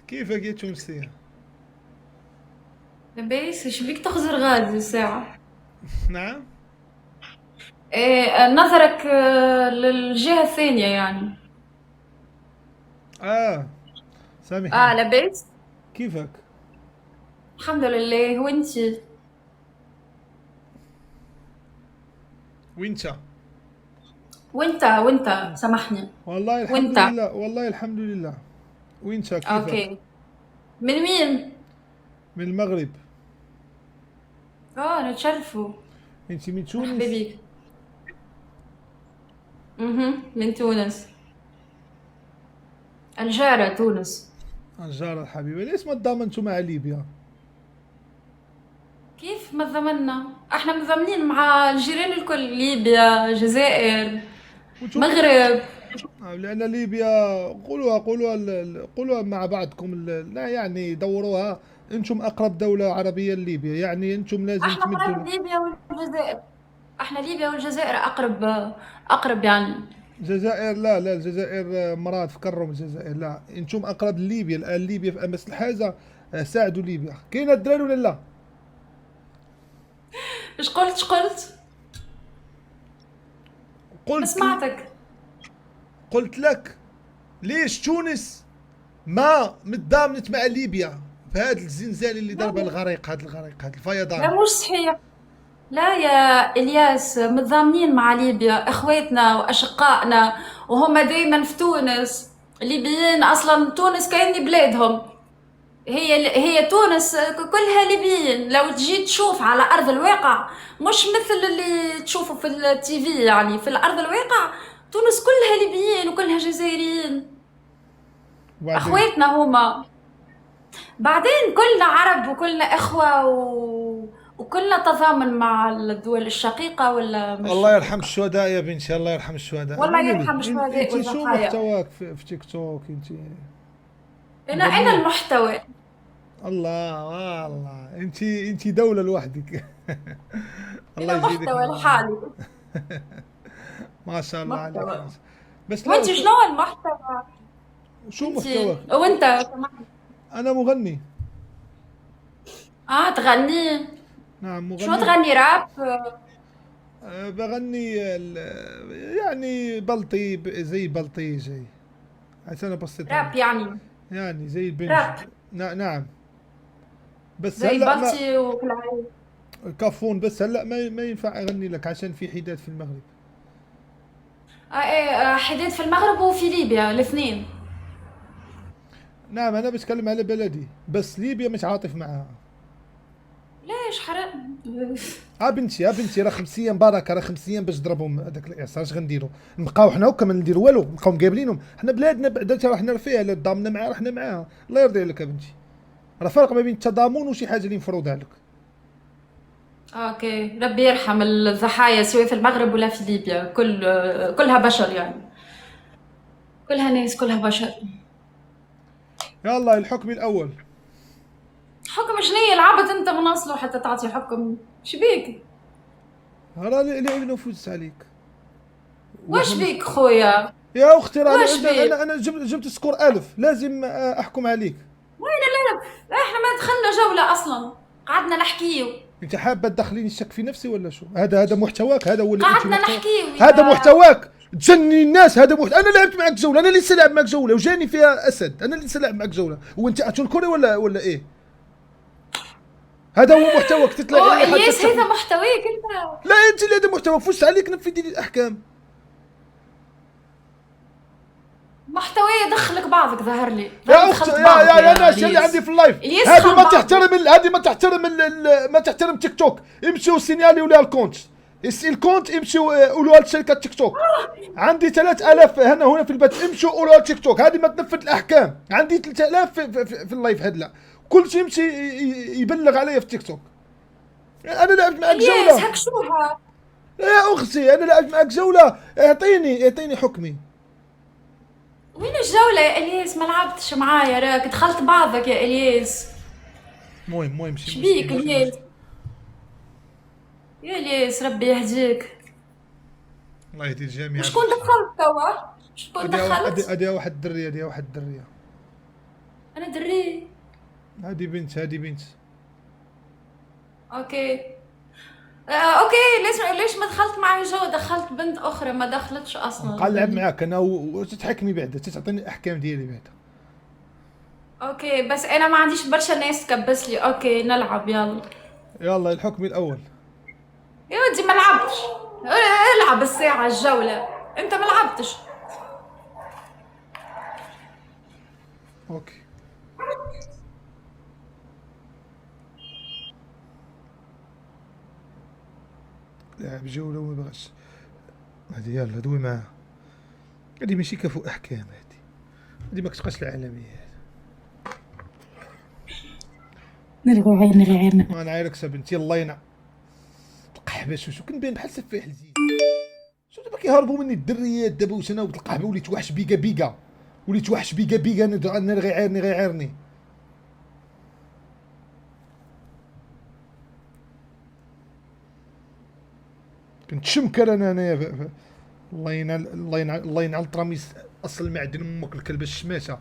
كيفك يا تونسية؟ لباس ايش بيك تخزر غازي ساعة. نعم. إيه نظرك للجهة الثانية يعني. اه، سامحيني. لباس. كيفك؟ الحمد لله وانتي. وينتا؟ وانت سامحني. والله الحمد وانت. لله، والله الحمد لله. وينتا كيفك؟ اوكي. من مين؟ من المغرب. نتشرفوا. انت من مرحبا تونس؟ بيك. من تونس. الجارة تونس. الجارة الحبيبة، ليش ما تضامنتوا مع ليبيا؟ كيف ما ضمنا؟ احنا مضمنين مع الجيران الكل، ليبيا، الجزائر، وانتم مغرب. لأن ليبيا، قولوها مع بعضكم، لا يعني دوروها. انتم أقرب دولة عربية لليبيا، يعني انتم لازم احنا تمدوا قريب ليبيا والجزائر. احنا ليبيا والجزائر اقرب يعني. الجزائر. لا لا، الجزائر مرات في كرم الجزائر. لا، انتم اقرب لليبيا الان. ليبيا في امس الحاجه. ساعدوا ليبيا. كاين الدراري ولا لا؟ ايش قلت؟ ما قلت ل... سمعتك. قلت لك، ليش تونس ما متضامنت مع ليبيا في هذا الزلزال اللي لا ضرب لا الغريق، هذا الغريق، هذا لا، الفيضان؟ مش صحيح. لا يا الياس، متضامنين مع ليبيا، اخواتنا واشقائنا، وهم دايما في تونس. الليبيين اصلا تونس كأني بلادهم. هي تونس كلها ليبيين، لو تجي تشوف على ارض الواقع، مش مثل اللي تشوفه في التي في، يعني في الارض الواقع تونس كلها ليبيين وكلها جزائريين. وبعدين؟ اخواتنا هما. بعدين كلنا عرب وكلنا إخوة وكلنا تضامن مع الدول الشقيقة ولا مش الله يرحم شقيقة. الشهداء يا بنتي، الله يرحم الشهداء. والله قولي لي، يرحم الشهداء انت شو والضحايا. محتواك في تيك توك انت؟ أنا مغنيه؟ المحتوى. الله الله، انت دوله لوحدك. الله أنا يزيدك محتوى من النعم. لحالي. ما شاء الله عليك، ما محتوى. شاء. بس لا، وأنت شو؟ شنو المحتوى؟ شو أنت محتواك؟ وأنت كمان. انا مغني. تغني. نعم شنو مغني. تغني؟ راب؟ بغني يعني بلطي، زي بلطي، زي عشان ابسط راب عليك. يعني. يعني زي البنج. راب. نعم. بس زي هلا ما. بلتي وكلاعي. كافون، بس هلا ما ينفع اغني لك عشان في حداد في المغرب. إيه، حديد في المغرب وفي ليبيا الاثنين. نعم، انا بتكلم على بلدي، بس ليبيا مش عاطف معها. ليش حرام؟ بنتي، راه 5 ايام بركه، راه 5 ايام باش ضربهم هذاك الاعصار. اش غنديروا؟ نبقاو حنا هكا ما نديروا والو، نبقاو مقابلينهم. حنا بلادنا بعدا راه حنا فيها، لا ضامنا معاها راه حنا معاها. الله يرضي عليك يا بنتي. راه فرق ما بين التضامن وشي حاجه اللي مفروضه لك. اوكي، ربي يرحم الضحايا سواء في المغرب ولا في ليبيا، كلها بشر يعني. كلها ناس، كلها بشر. يلا الحكم الاول. حكم شنية العبد؟ انت من اصله حتى تعطي حكم شبيك؟ راه لعب نفوس عليك. واش واحنا مش. بيك خويا؟ يا اختي، راه واش انا بيك؟ انا أنا جبت سكور 1000، لازم احكم عليك. وين الالف؟ احنا ما دخلنا جولة اصلا، قعدنا نحكيو. انت حابه تدخليني الشك في نفسي ولا شو؟ هذا محتواك، هذا ولا انت قعدنا محتواك؟ نحكيو هذا يا. محتواك. تجني الناس، هذا انا لعبت معك جوله، انا لسه لاعب معك جوله وجاني فيها اسد، انا لسه لاعب معك جوله وانت اتنكري ولا ايه؟ هذا هو محتواك، تطلعي اوه لي حتى الياس، هذا تسحبي. محتويك انت. لا، انت اللي هذا محتواك، فوش عليك نفذي لي الاحكام. محتوى يدخلك بعضك، ظهر لي يا اختي، دخلت يا بعضك يا ناس اللي عندي الياس. في اللايف. الياس هذه دخل ما بعضك. تحترم هذه ما تحترم تيك توك. امشوا سينيالي ولا الكونت. الكونت امشوا، قولوا لشركه تيك توك. عندي 3000 هنا في البث، امشوا قولوا تيك توك. هذه ما تنفذ الاحكام. عندي 3000 في اللايف هدلا. كل شيء يمشي يبلغ علي في تيك توك. انا لعبت معك الياس جوله. هكشوها. يا اختي، انا لعبت معك جوله، اعطيني حكمي. وين الجولة يا الياس؟ ما لعبتش معايا، راك دخلت بعضك يا الياس. المهم شبيك الياس؟ يا الياس ربي يهديك. الله يهدي الجميع وشكون بنتي. دخلت توا؟ شكون ادي واحد دخلت؟ ادي واحد الدريه، ادي واحد الدريه. انا دري. هذه بنت، هذه بنت. اوكي. اوكي، ليش ما دخلت معي جو؟ دخلت بنت اخرى ما دخلتش اصلا. نلعب معاك انا وتتحكمي بعدا، تتعطيني الاحكام ديالي بعدا. اوكي بس انا ما عنديش برشا ناس تكبس لي. اوكي نلعب يلا. يلا الحكم الاول. يا ودي ما لعبتش. العب الساعة الجولة، انت ما لعبتش. اوكي. لاعب جولة وما بغاش. هذه يلا دوي معاها. هذه ماشي كفو احكام، هذه ما كتبقاش العالمية. نلغو عيرنا. انا عايرك بنتي الله ينعم. القحبه شو كنبان بحال سفاح الزيت. شو دابا كيهربوا مني الدريات دابا، واش انا ولد القحبه وليت وحش بيكا بيكا، وليت وحش بيكا بيكا. انا غيعيرني. كنت شمكر انايا. الله ينعل الطراميس اصل معدن امك الكلبه الشماته.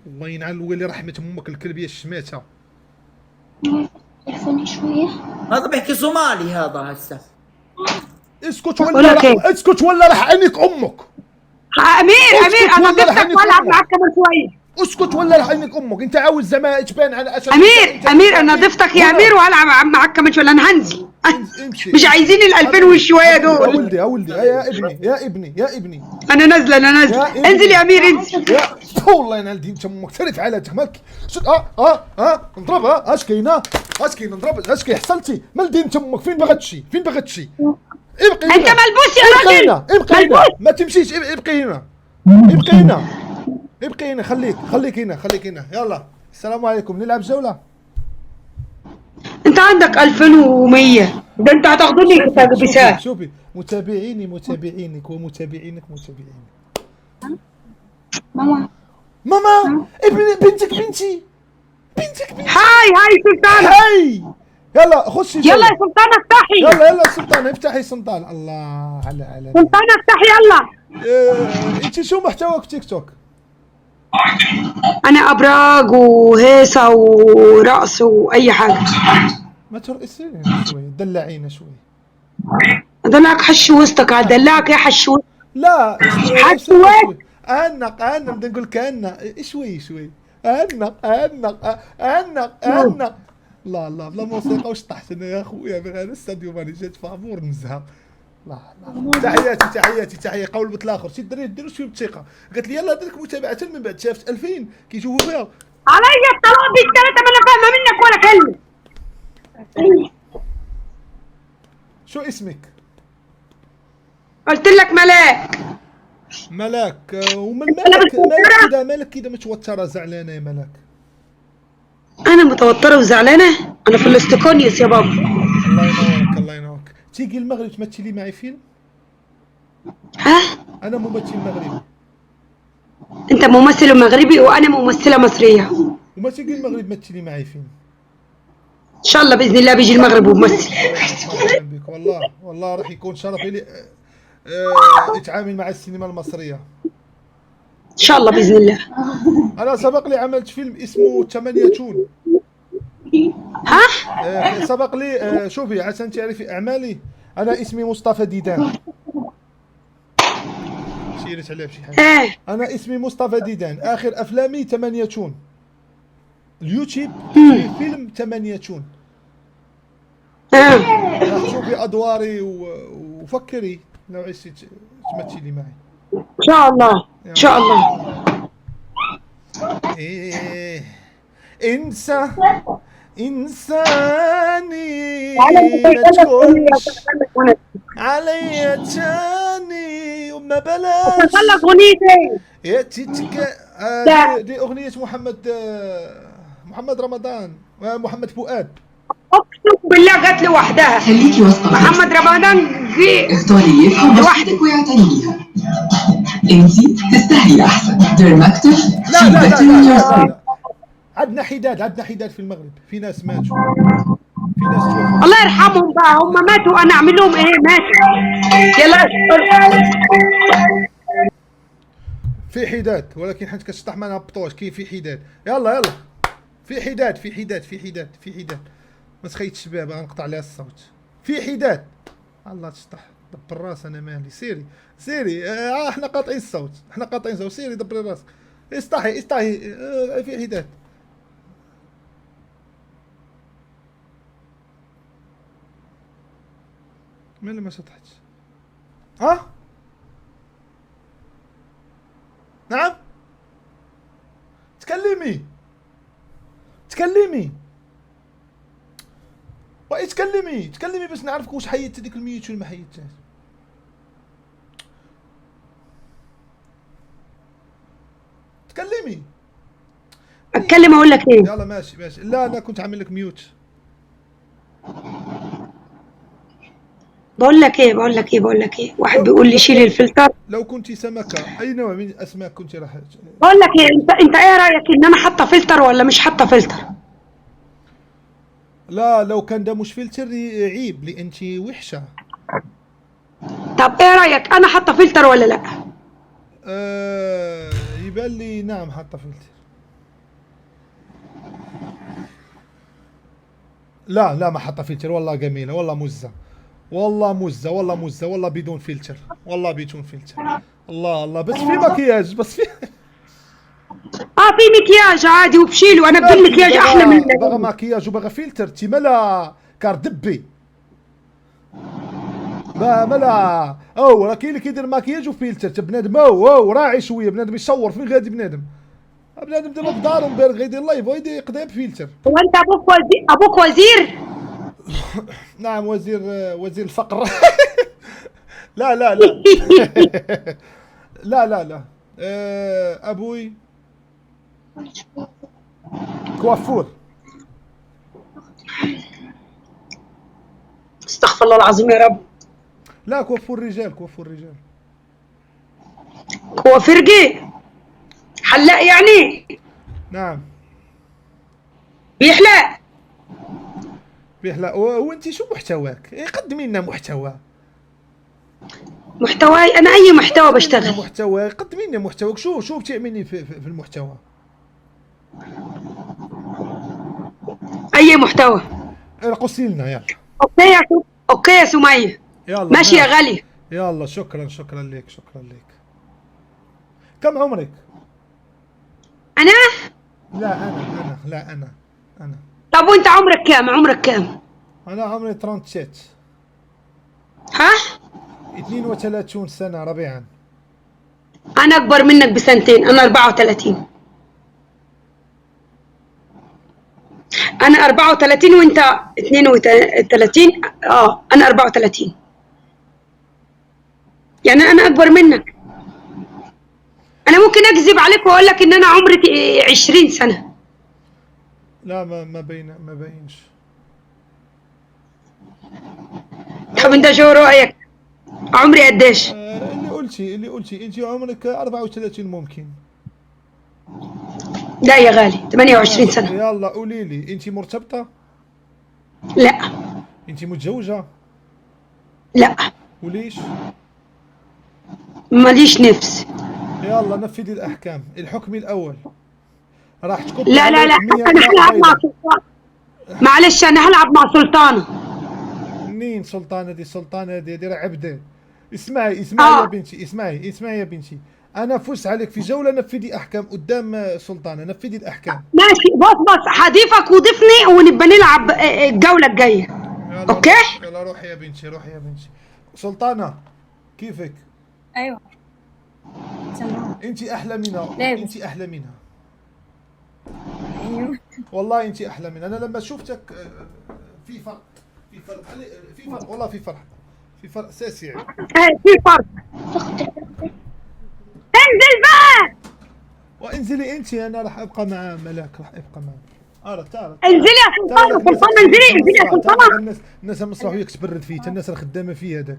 الله ينعل ولي رحمة امك الكلبيه الشماته. يحفظني شوية. هذا بيحكي صومالي هذا هسه. اسكت ولا راح عينك امك. امير انا ضفتك والعب معك كمان شوية. اسكت ولا راح عينك امك. انت عاوز زمان تبان على اساس امير انا ضفتك يا امير والعب معك كمان شوية. انا هنزل. امشي. مش عايزين ال2000 والشوية دول. يا ولدي يا ابني. انا نازلة انزل يا امير انزل. يا والله ينعل دين امك تعرف حالتك مالك. نضربها. اش كاينه نضرب. اش حصلتي مال دين امك. فين بغات تمشي؟ ابقي انت ملبوس يا راجل. ابقي هنا ما تمشيش. ابقي هنا خليك هنا. يلا السلام عليكم. نلعب جولة. انت عندك 2100. ده انت هتاخدوني بساعة. شوفي متابعينك ومتابعينك. ماما بنتك بنتي. هاي سلطانة. هاي يلا خشي. يلا يا سلطانة افتحي. يلا سلطانة افتحي. سلطان الله على سلطانة افتحي يلا. انت شو محتواك في تيك توك؟ انا ابراج وهيصة ورقص واي حاجة. ما ترقصيني شوي، دلعينا شوي. ادلعك حش وسطك. ادلعك يا حش وسطك. لا حش وسطك. انق بدنا نقول كأنه شوي. انق. لا بلا موسيقى وش طحت انا يا خويا من هذا الاستاديو. ماني جات فامور نزهه. لا تحياتي قول بنت الاخر. شي الدراري ديروا شويه بثقه. قالت لي يلا درك متابعه من بعد شافت 2000 كيشوفوا فيها. عليا الطلاق بالثلاثة. ما انا فاهمة منك ولا كلمة. شو اسمك؟ قلت لك ملاك. مالك كده متوتره زعلانه يا ملاك؟ انا متوترة وزعلانة. انا في الاستقونيس يا بابا. الله ينورك. تيجي المغرب تمثلي معي فيلم؟ ها؟ انا ممثل مغربي. انت ممثل مغربي وانا ممثلة مصرية. وما تيجي المغرب تمثلي معي فيلم؟ ان شاء الله باذن الله بيجي المغرب وبمثل. والله راح يكون شرف لي اتعامل مع السينما المصرية ان شاء الله باذن الله. انا سبق لي عملت فيلم اسمه 8 تون. ها؟ سبق لي شوفي عشان تعرفي اعمالي. انا اسمي مصطفى ديدان. شيرت عليها بشي حاجه. انا اسمي مصطفى ديدان. اخر افلامي 8 تون. اليوتيوب في فيلم 8 تون. شوفي ادواري وفكري لو عشتي تمثلي معي. ان شاء الله ان شاء الله. إيه إنساني ما تكونش عليا تاني وما بلاش. خلص اغنيتي. دي أغنية محمد رمضان ومحمد فؤاد. اقسم بالله جت لوحدها. خليكي وسط محمد رمضان جه. اختاري يفهم بصوتك ويعتني بيها. انتي تستاهلي احسن. ديرماكتيف. لا عندنا حداد في المغرب. في ناس ماتوا. في ناس توفوا. الله يرحمهم بقى. هم ماتوا انا اعمل لهم ايه؟ ماتوا. يلا في حداد، ولكن حيت كتشطح ما نهبطوش، كاين في حداد. يلا يلا في حداد في حداد في حداد في حداد. ما تخيتش بها باغا نقطع عليها الصوت. في حداد. الله تشطح دبر الراس. انا مالي. سيري سيري. احنا قاطعين الصوت، احنا قاطعين الصوت. سيري دبري راسك. استحي استحي. في حداد. مالي ما شطحتش. ها؟ نعم؟ تكلمي تكلمي واي تكلمي تكلمي باش نعرفك واش حيدت ديك الميوت ولا ما حيدتهاش. تكلمي. اتكلم اقول لك ايه؟ يلا ماشي ماشي. لا انا كنت عامل لك ميوت. بقول لك ايه واحد بيقول لي شيل الفلتر. لو كنت سمكة اي نوع من الاسماك كنت راح بقول لك ايه، انت ايه رايك ان انا حاطه فلتر ولا مش حاطه فلتر؟ لا لو كان ده مش فلتر عيب لان انت وحشة. طب ايه رايك انا حاطه فلتر ولا لا؟ يبان لي نعم حاطة فلتر. لا لا ما حاطة فلتر. والله جميلة والله مزة. والله مزة والله مزة والله بدون فلتر. والله بدون فلتر. الله الله بس في مكياج بس في في مكياج عادي وبشيله. انا بدي مكياج احلى من بغى مكياج وبغى فلتر. تي ملا كاردبي ملا او راه كاين اللي كيدير مكياج وفلتر. بنادم او راعي شويه. بنادم يصور فين غادي بنادم. بنادم دابا في دارهم بارد غيدير لايف ويدي يقضيها بفلتر. هو انت ابوك وزير؟ نعم وزير الفقر. لا لا لا. لا لا لا. ابوي كوافور. استغفر الله العظيم يا رب. لا كوافور رجال. كوافور رجال. هو فرقي حلاق يعني؟ نعم بيحلق. بيحلق. وانت شو محتواك؟ قدمي لنا محتوى. محتواي انا اي محتوى بشتغل. محتوى. قدمي لنا محتواك. شو بتعملي في المحتوى؟ اي محتوى. رقصي لنا يلا. اوكي يا سمية. يلا ماشي يا غالي. يلا شكرا شكرا لك شكرا لك. كم عمرك؟ انا؟ لا انا. طب وانت عمرك كام؟ انا عمري 37. ها؟ 32 سنة ربيعا. انا اكبر منك بسنتين. انا 34. انا 34 وانت 32. انا 34 يعني انا اكبر منك. انا ممكن اكذب عليك واقول لك ان انا عمري 20 سنة. لا ما بينش. طب انت شو رايك؟ عمري قديش؟ اللي قلتي انت عمرك 34 ممكن. لا يا غالي 28 سنة. يلا قولي لي انت مرتبطة؟ لا. انت متزوجة؟ لا. وليش؟ ماليش نفس. يلا نفذي الاحكام. الحكم الاول راح تكب. لا انا هلعب مع سلطان. معلش انا هلعب مع سلطانة. منين سلطانة دي؟ سلطانة دي راه عبدة. اسمعي يا بنتي. اسمعي يا بنتي. انا فوز عليك في جولة. نفذي احكام قدام سلطانة. نفذي الاحكام. ماشي. بص هضيفك وضيفني ونبقى نلعب الجولة الجاية. اوكي؟ يلا روحي يا بنتي. سلطانة كيفك؟ ايوه تمام. انت احلى منها. لابس. انت احلى منها. ايوه والله انت احلى منها. انا لما شفتك في فرق والله في فرق اساسي. في فرق. انزل بقى. وانزلي انت. انا راح ابقى مع ملاك. راح ابقى معك. تعال انزلي يا سلطانة. انزلي يا سلطانة. الناس المسرح وياك تبرد فيه. الناس الخدامه فيه هذاك.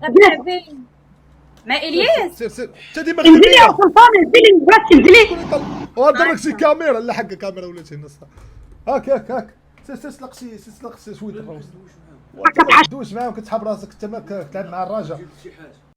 ما الياس سير تدي انزلي يا سلطانة. انزلي بس انزلي. وهضرك شي كاميرا. لا حق كاميرا ولا شي نص. هاك سلق شي شويه الروس. دوش معاهم. كتسحب راسك انت. ما كتلعب مع الراجل.